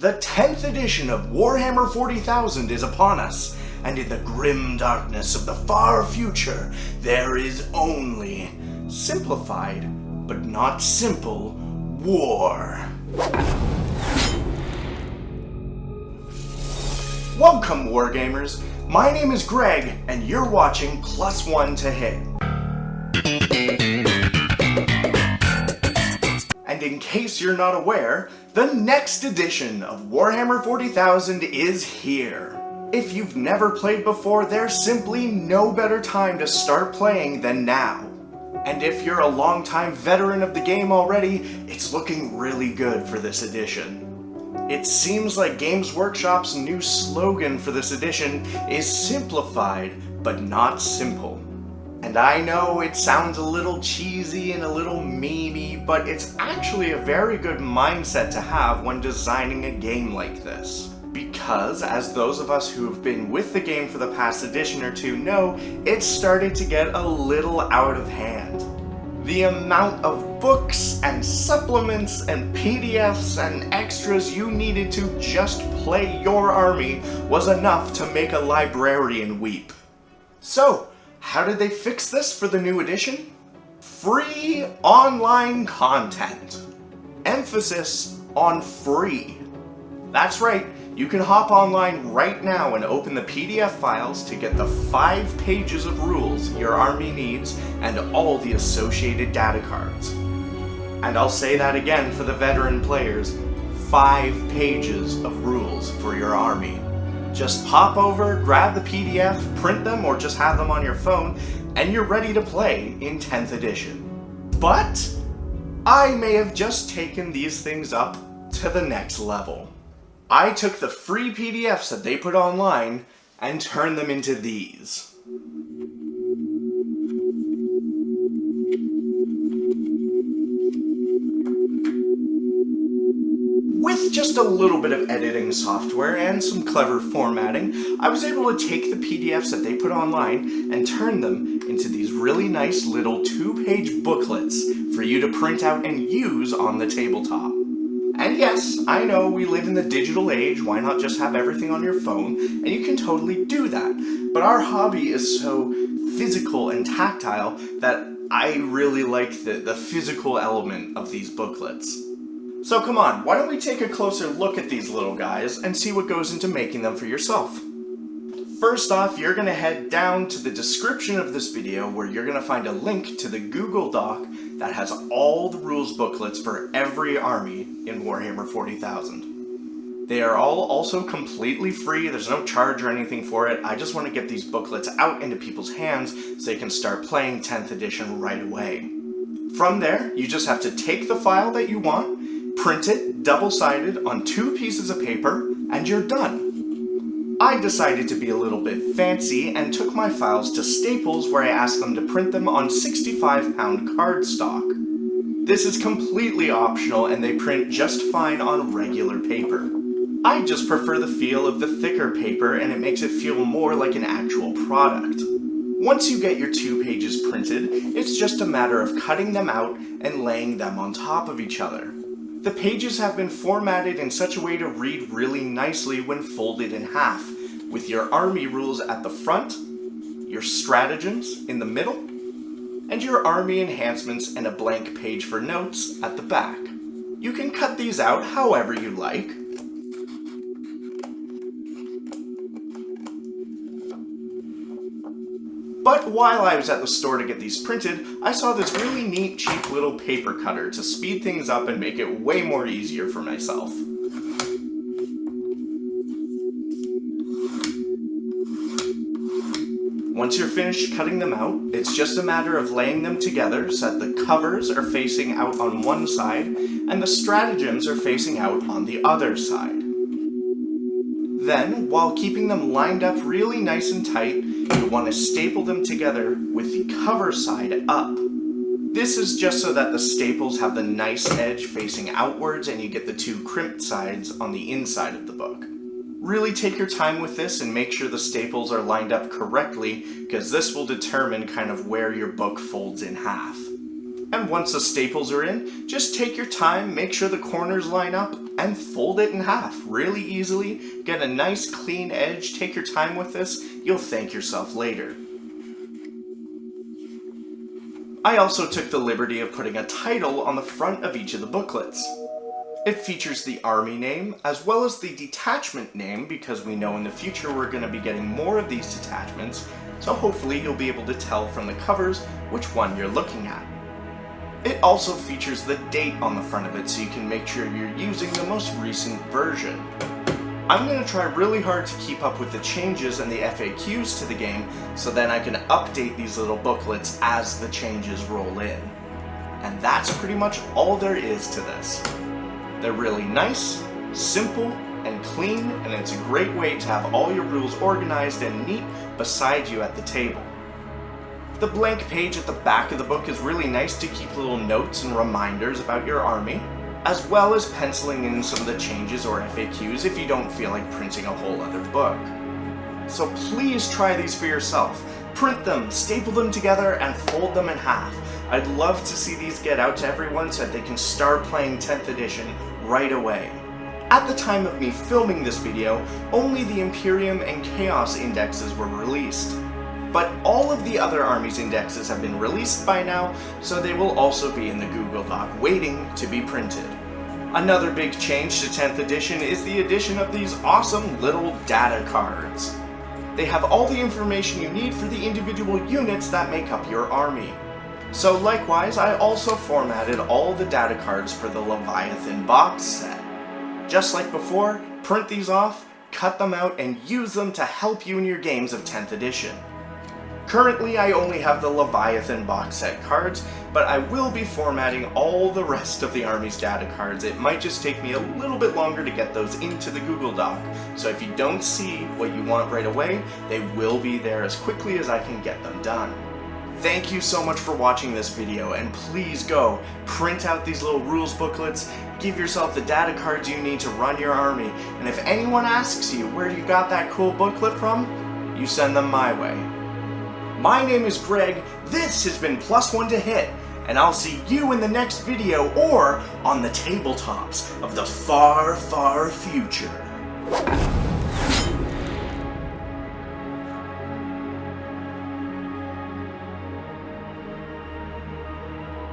The 10th edition of Warhammer 40,000 is upon us, and in the grim darkness of the far future, there is only simplified, but not simple, war. Welcome, Wargamers! My name is Greg, and you're watching +1 to Hit. And in case you're not aware, the next edition of Warhammer 40,000 is here. If you've never played before, there's simply no better time to start playing than now. And if you're a longtime veteran of the game already, it's looking really good for this edition. It seems like Games Workshop's new slogan for this edition is simplified, but not simple. And I know it sounds a little cheesy and a little memey, but it's actually a very good mindset to have when designing a game like this. Because, as those of us who have been with the game for the past edition or two know, it's starting to get a little out of hand. The amount of books and supplements and PDFs and extras you needed to just play your army was enough to make a librarian weep. So, how did they fix this for the new edition? Free online content. Emphasis on free. That's right, you can hop online right now and open the PDF files to get the 5 pages of rules your army needs and all the associated data cards. And I'll say that again for the veteran players, 5 pages of rules for your army. Just pop over, grab the PDF, print them, or just have them on your phone, and you're ready to play in 10th edition. But I may have just taken these things up to the next level. I took the free PDFs that they put online and turned them into these. With just a little bit of editing software and some clever formatting, I was able to take the PDFs that they put online and turn them into these really nice little 2-page booklets for you to print out and use on the tabletop. And yes, I know we live in the digital age, why not just have everything on your phone? And you can totally do that. But our hobby is so physical and tactile that I really like the physical element of these booklets. So come on, why don't we take a closer look at these little guys and see what goes into making them for yourself. First off, you're going to head down to the description of this video where you're going to find a link to the Google Doc that has all the rules booklets for every army in Warhammer 40,000. They are all also completely free, there's no charge or anything for it. I just want to get these booklets out into people's hands so they can start playing 10th edition right away. From there, you just have to take the file that you want, print it double-sided on 2 pieces of paper, and you're done. I decided to be a little bit fancy and took my files to Staples where I asked them to print them on 65-pound cardstock. This is completely optional and they print just fine on regular paper. I just prefer the feel of the thicker paper and it makes it feel more like an actual product. Once you get your 2 pages printed, it's just a matter of cutting them out and laying them on top of each other. The pages have been formatted in such a way to read really nicely when folded in half, with your army rules at the front, your stratagems in the middle, and your army enhancements and a blank page for notes at the back. You can cut these out however you like. But while I was at the store to get these printed, I saw this really neat, cheap little paper cutter to speed things up and make it way more easier for myself. Once you're finished cutting them out, it's just a matter of laying them together so that the covers are facing out on one side and the stratagems are facing out on the other side. Then, while keeping them lined up really nice and tight, you want to staple them together with the cover side up. This is just so that the staples have the nice edge facing outwards and you get the 2 crimped sides on the inside of the book. Really take your time with this and make sure the staples are lined up correctly because this will determine kind of where your book folds in half. And once the staples are in, just take your time, make sure the corners line up, and fold it in half really easily. Get a nice clean edge, take your time with this, you'll thank yourself later. I also took the liberty of putting a title on the front of each of the booklets. It features the army name, as well as the detachment name, because we know in the future we're going to be getting more of these detachments, so hopefully you'll be able to tell from the covers which one you're looking at. It also features the date on the front of it, so you can make sure you're using the most recent version. I'm going to try really hard to keep up with the changes and the FAQs to the game, so then I can update these little booklets as the changes roll in. And that's pretty much all there is to this. They're really nice, simple, and clean, and it's a great way to have all your rules organized and neat beside you at the table. The blank page at the back of the book is really nice to keep little notes and reminders about your army, as well as penciling in some of the changes or FAQs if you don't feel like printing a whole other book. So please try these for yourself. Print them, staple them together, and fold them in half. I'd love to see these get out to everyone so that they can start playing 10th edition right away. At the time of me filming this video, only the Imperium and Chaos indexes were released. But all of the other armies' indexes have been released by now, so they will also be in the Google Doc waiting to be printed. Another big change to 10th edition is the addition of these awesome little data cards. They have all the information you need for the individual units that make up your army. So likewise, I also formatted all the data cards for the Leviathan box set. Just like before, print these off, cut them out, and use them to help you in your games of 10th edition. Currently, I only have the Leviathan box set cards, but I will be formatting all the rest of the army's data cards. It might just take me a little bit longer to get those into the Google Doc, so if you don't see what you want right away, they will be there as quickly as I can get them done. Thank you so much for watching this video, and please go print out these little rules booklets, give yourself the data cards you need to run your army, and if anyone asks you where you got that cool booklet from, you send them my way. My name is Greg, this has been Plus One to Hit, and I'll see you in the next video or on the tabletops of the far, far future.